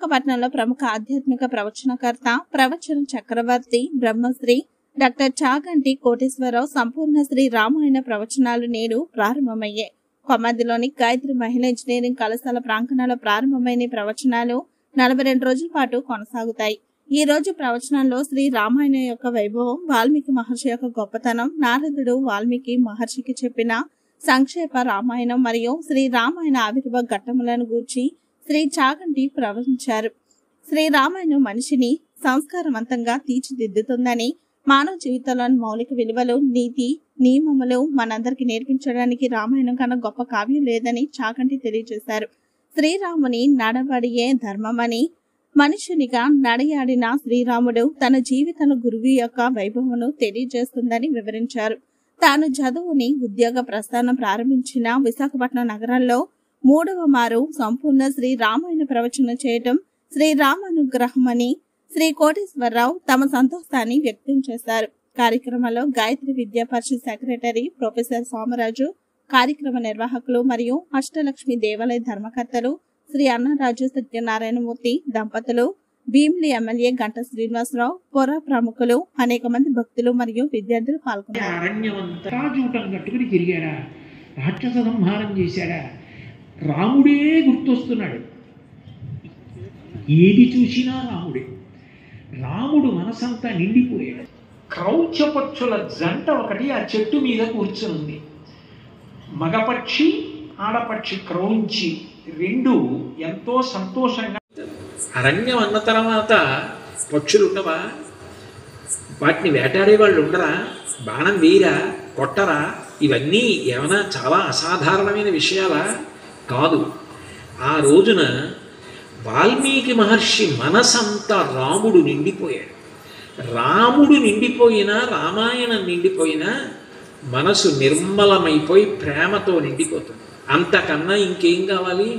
విశాఖపట్నంలో ప్రముఖ ఆధ్యాత్మిక ప్రవచనకర్త, ప్రవచన చక్రవర్తి, బ్రహ్మశ్రీ డాక్టర్ చాగంటి కోటేశ్వరరావు సంపూర్ణ శ్రీ రామాయణ ప్రవచనాలు నేడు ప్రారంభమయ్యాయి. కొమ్మదిలోని గాయత్రి మహిళా ఇంజనీరింగ్ కళాశాల ప్రాంగణంలో ప్రారంభమైన ప్రవచనాలు 42 రోజుల పాటు కొనసాగుతాయి. ఈ రోజు ప్రవచనంలో శ్రీ రామాయణ యొక్క వైభవం, వాల్మీకి మహర్షి యొక్క గొప్పతనం, నారదుడు వాల్మీకి మహర్షికి చెప్పిన సంక్షేప రామాయణం మరియు శ్రీ రామాయణ ఆవిర్భావ ఘట్టములను గూర్చి శ్రీ చాగంటి ప్రవచించారు. శ్రీ రామాయణం మనిషిని సంస్కారవంతంగా తీర్చిదిద్దుతుందని, మానవ జీవితంలోని మౌలిక విలువలు, నీతి నియమములు మనందరికి నేర్పించడానికి రామాయణం కన్నా గొప్ప కావ్యం లేదని చాగంటి తెలియజేశారు. శ్రీరాముని నడవడియే ధర్మమని, మనుషునిగా నడయాడిన శ్రీరాముడు తన జీవితంలో గురువు యొక్క వైభవమును తెలియజేస్తుందని వివరించారు. తాను చదువుని ఉద్యోగ ప్రస్థానం ప్రారంభించిన విశాఖపట్నం నగరంలో 3వ మారు సంపూర్ణ శ్రీ రామాయణ ప్రవచనం చేయటం శ్రీరామానుగ్రహమని శ్రీ కోటేశ్వరరావు తమ సంతోషాన్ని వ్యక్తం చేశారు. కార్యక్రమంలో గాయత్రి విద్యా పరిషత్ సెక్రటరీ ప్రొఫెసర్ సోమరాజు, కార్యక్రమ నిర్వాహకులు మరియు అష్టలక్ష్మి దేవాలయ ధర్మకర్తలు శ్రీ అన్నరాజు సత్యనారాయణమూర్తి దంపతులు, భీమిలి ఎమ్మెల్యే గంట శ్రీనివాసరావు, పుర ప్రముఖులు, అనేక మంది భక్తులు మరియు విద్యార్థులు పాల్గొన్నారు. రాక్షస సంహారం చేశాడా? రాముడే గుర్తొస్తున్నాడు. ఏది చూసినా రాముడే. రాముడు మనసంతా నిండిపోయాడు. క్రౌచపక్షుల జంట ఒకటి ఆ చెట్టు మీద కూర్చునుంది. మగపక్షి, ఆడపక్షి క్రౌంచి రెండు ఎంతో సంతోషంగా. అరణ్యం అన్న తర్వాత పక్షులు ఉండవా? వాటిని వేటాడే వాళ్ళు ఉండరా? బాణం వేయరా? కొట్టరా? ఇవన్నీ ఏమైనా చాలా అసాధారణమైన విషయాలా? కాదు. ఆ రోజున వాల్మీకి మహర్షి మనసంతా రాముడు నిండిపోయాడు. రాముడు నిండిపోయినా, రామాయణం నిండిపోయినా మనసు నిర్మలమైపోయి ప్రేమతో నిండిపోతుంది. అంతకన్నా ఇంకేం కావాలి?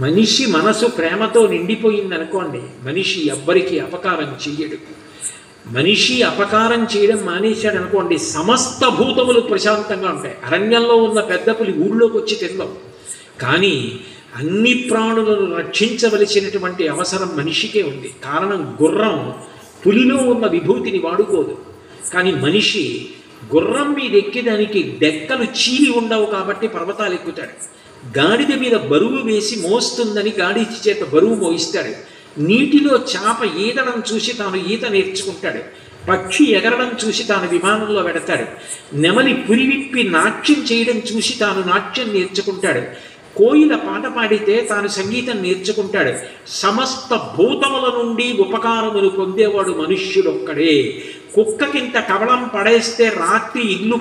మనిషి మనసు ప్రేమతో నిండిపోయిందనుకోండి, మనిషి ఎవ్వరికి అపకారం చెయ్యడు. మనిషి అపకారం చేయడం మానేశాడు అనుకోండి, సమస్త భూతములు ప్రశాంతంగా ఉంటాయి. అరణ్యంలో ఉన్న పెద్ద పులి ఊళ్ళోకి వచ్చి తినడం, కానీ అన్ని ప్రాణులను రక్షించవలసినటువంటి అవసరం మనిషికే ఉంది. కారణం, గుర్రం పులిలో ఉన్న విభూతిని వాడుకోదు, కానీ మనిషి గుర్రం మీద ఎక్కేదానికి డెక్కలు చీలి ఉండవు కాబట్టి పర్వతాలు ఎక్కుతాడు. గాడిద మీద బరువు వేసి మోస్తుందని గాడిద చేత బరువు మోయిస్తాడు. నీటిలో చేప ఈదడం చూసి తాను ఈత నేర్చుకుంటాడు. పక్షి ఎగరడం చూసి తాను విమానంలో వెడతాడు. నెమలి పురివిప్పి నాట్యం చేయడం చూసి తాను నాట్యం నేర్చుకుంటాడు. కోయిల పాట పాడితే తాను సంగీతం నేర్చుకుంటాడు. సమస్త భూతముల నుండి ఉపకారములు పొందేవాడు మనుష్యుడొక్కడే. కుక్కకింత కవళం పడేస్తే రాత్రి ఇల్లు